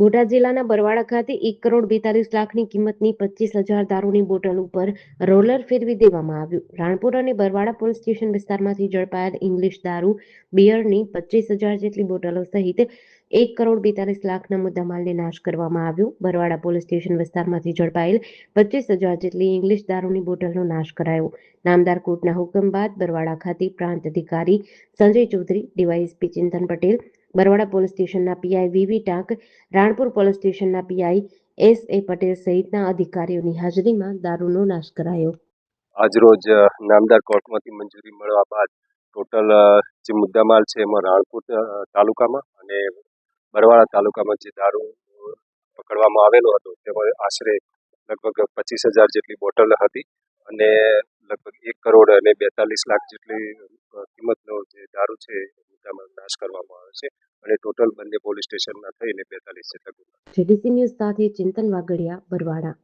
બોટાદ જિલ્લાના બરવાડા ખાતે 1,42,00,000ની કિંમતની 25,000 દારૂની બોટલ ઉપર રોલર ફેરવી દેવામાં આવ્યું. રાણપુર અને બરવાડા પોલીસ સ્ટેશન વિસ્તારમાંથી ઝડપાયેલ ઇંગ્લિશ દારૂ બિયરની 25,000 જેટલી બોટલો સહિત 1,42,00,000ના મુદ્દામાલને નાશ કરવામાં આવ્યો. બરવાડા પોલીસ સ્ટેશન વિસ્તારમાંથી ઝડપાયેલ 25,000 જેટલી ઇંગ્લિશ દારૂની બોટલનો નાશ કરાયો. નામદાર કોર્ટના હુકમ બાદ બરવાડા ખાતે પ્રાંત અધિકારી સંજય ચૌધરી, ડીવાયએસપી ચિંતન પટેલ, બરવાડા પોલીસ સ્ટેશનના પીઆઈ વીવી ટાંક, રાણપુર પોલીસ સ્ટેશનના પીઆઈ એસ.એ. પટેલ સહિતના અધિકારીઓની હાજરીમાં દારૂનો નાશ કરાયો. આજરોજ નામદાર કોર્ટમાંથી મંજૂરી મળવા બાદ ટોટલ જે મુદ્દામાલ છે એમાં રાણપુર તાલુકામાં અને બરવાડા તાલુકામાં જે દારૂ પકડવામાં આવેલો હતો તેમાં આશરે લગભગ 25,000 જેટલી બોટલ હતી અને લગભગ 1,42,00,000 જેટલી કિંમતનો જે દારૂ છે મુદ્દામાલ નાશ કરવામાં આવ્યો છે અને ટોટલ બંને પોલીસ સ્ટેશનના થઈને 42 જેટલા ગુના. જેડીસી ન્યૂઝ સાથે ચિંતન વાગડિયા, બરવાડા.